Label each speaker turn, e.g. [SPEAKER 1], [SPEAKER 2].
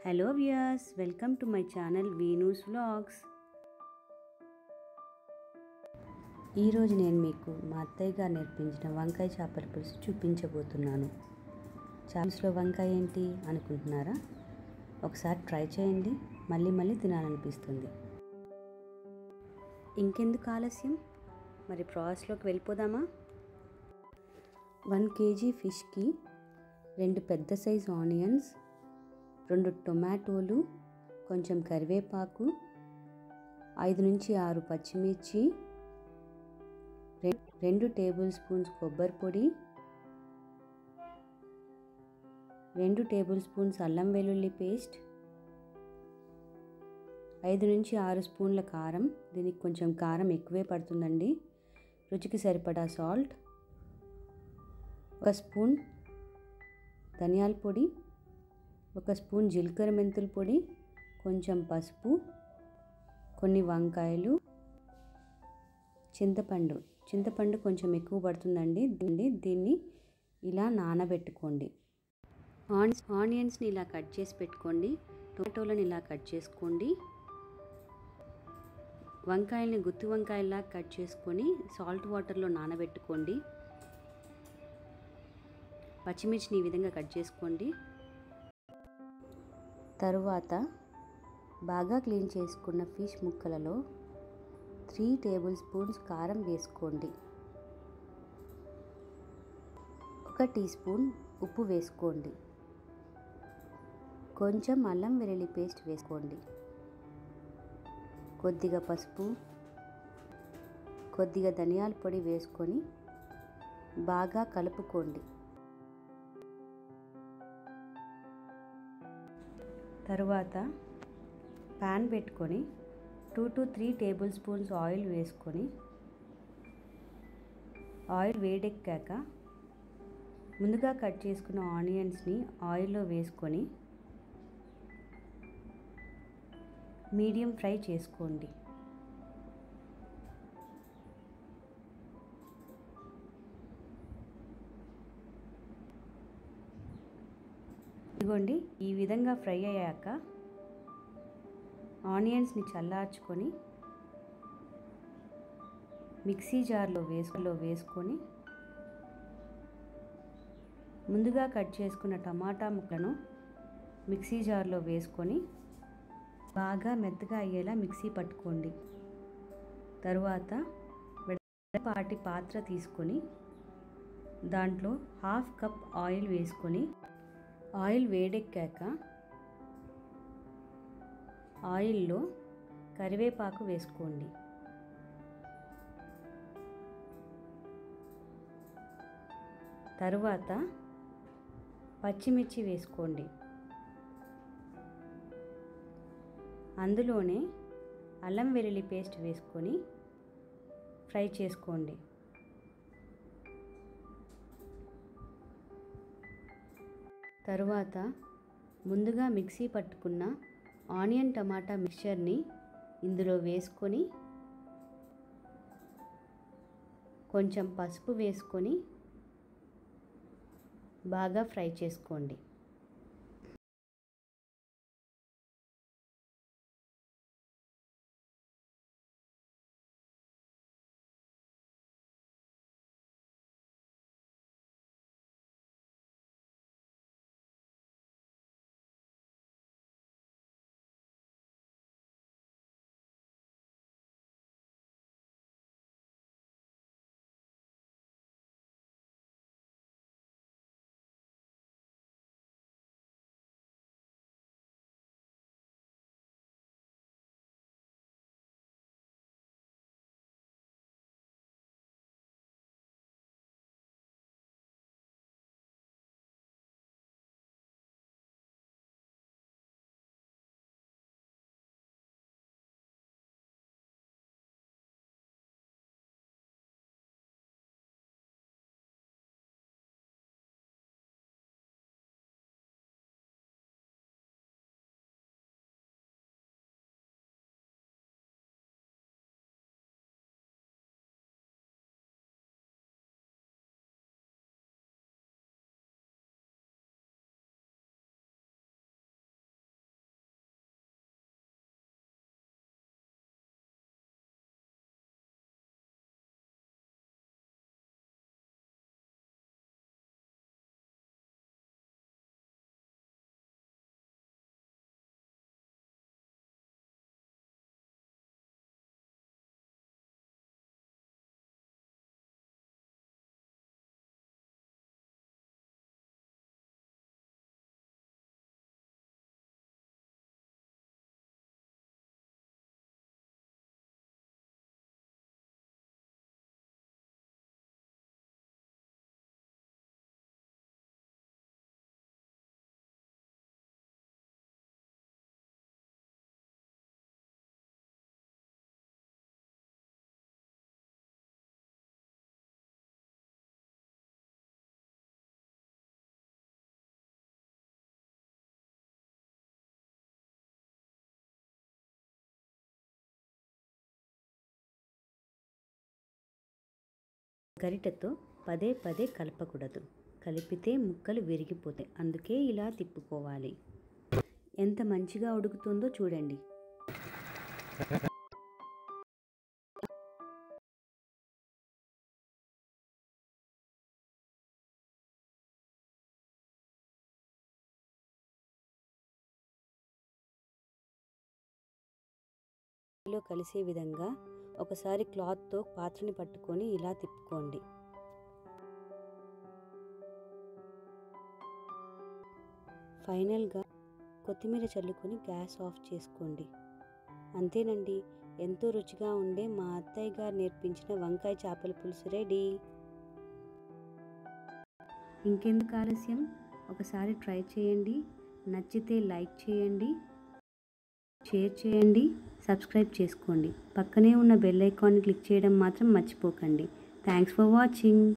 [SPEAKER 1] Hello viewers, welcome to my channel Veenus vlogs. ఈరోజు నేను మీకు మా అత్తయ్య గారు నేర్పించిన వంకాయ చేపల పులుసు చూపించబోతున్నాను. చేపలో వంకాయ ఏంటి అనుకుంటున్నారా? ఒకసారి ట్రై చేయండి, మళ్ళీ మళ్ళీ తినాలనిపిస్తుంది. ఇంకెందుకు ఆలస్యం, మరి ప్రాసెస్లోకి వెళ్ళిపోదామా? 1 kg ఫిష్కి 2 పెద్ద సైజు ఆనియన్స్, 2 టొమాటోలు, కొంచెం కరివేపాకు, 5 నుంచి 6 పచ్చిమిర్చి, 2 టేబుల్ స్పూన్స్ కొబ్బరి పొడి, 2 టేబుల్ స్పూన్స్ అల్లం వెల్లుల్లి పేస్ట్, 5 నుంచి 6 స్పూన్ల కారం. దీనికి కొంచెం కారం ఎక్కువే పడుతుందండి. రుచికి సరిపడా సాల్ట్, 1 స్పూన్ ధనియాల పొడి, 1 స్పూన్ జీలకర్ర మెంతుల పొడి, కొంచెం పసుపు, కొన్ని వంకాయలు, చింతపండు కొంచెం ఎక్కువ పడుతుందండి. దీన్ని ఇలా నానబెట్టుకోండి. ఆనియన్స్ని ఇలా కట్ చేసి పెట్టుకోండి. టొమాటోలను ఇలా కట్ చేసుకోండి. వంకాయల్ని గుత్తి వంకాయలా కట్ చేసుకొని సాల్ట్ వాటర్లో నానబెట్టుకోండి. పచ్చిమిర్చిని ఈ విధంగా కట్ చేసుకోండి. తరువాత బాగా క్లీన్ చేసుకున్న ఫిష్ ముక్కలలో 3 టేబుల్ స్పూన్స్ కారం వేసుకోండి. 1 టీ స్పూన్ ఉప్పు వేసుకోండి. కొంచెం అల్లం వెల్లుల్లి పేస్ట్ వేసుకోండి. కొద్దిగా పసుపు, కొద్దిగా ధనియాల పొడి వేసుకొని బాగా కలుపుకోండి. తరువాత ప్యాన్ పెట్టుకొని 2 to 3 టేబుల్ స్పూన్స్ ఆయిల్ వేసుకొని, ఆయిల్ వేడెక్కాక ముందుగా కట్ చేసుకున్న ఆనియన్స్ని ఆయిల్లో వేసుకొని మీడియం ఫ్రై చేసుకోండి. ఇదిగోండి, ఈ విధంగా ఫ్రై అయ్యాక ఆనియన్స్ని చల్లార్చుకొని మిక్సీ జార్లో వేసుకొని ముందుగా కట్ చేసుకున్న టమాటా ముక్కలను మిక్సీ జార్లో వేసుకొని బాగా మెత్తగా అయ్యేలా మిక్సీ పట్టుకోండి. తరువాత వెడల్పాటి పాత్ర తీసుకొని దాంట్లో 1/2 కప్ ఆయిల్ వేసుకొని, ఆయిల్ వేడెక్కాక ఆయిల్లో కరివేపాకు వేసుకోండి. తరువాత పచ్చిమిర్చి వేసుకోండి. అందులోనే అల్లం వెల్లుల్లి పేస్ట్ వేసుకొని ఫ్రై చేసుకోండి. తరువాత ముందుగా మిక్సీ పట్టుకున్న ఆనియన్ టమాటా మిక్చర్ని ఇందులో వేసుకొని కొంచెం పసుపు వేసుకొని బాగా ఫ్రై చేసుకోండి. గరిటెతో పదే పదే కలపకూడదు. కలిపితే ముక్కలు విరిగిపోతాయి. అందుకే ఇలా తిప్పుకోవాలి. ఎంత మంచిగా ఉడుకుతుందో చూడండి. లో కలిసే విధంగా ఒకసారి క్లాత్తో పాత్రని పట్టుకొని ఇలా తిప్పుకోండి. ఫైనల్గా కొత్తిమీర చల్లుకొని గ్యాస్ ఆఫ్ చేసుకోండి. అంతేనండి, ఎంతో రుచిగా ఉండే మా అత్తయ్య గారు నేర్పించిన వంకాయ చేపల పులుసు రెడీ. ఇంకెందుకు ఆలస్యం, ఒకసారి ట్రై చేయండి. నచ్చితే లైక్ చేయండి, షేర్ చేయండి, సబ్స్క్రైబ్ చేసుకోండి. పక్కనే ఉన్న బెల్ ఐకాన్ని క్లిక్ చేయడం మాత్రం మర్చిపోకండి. Thanks for watching.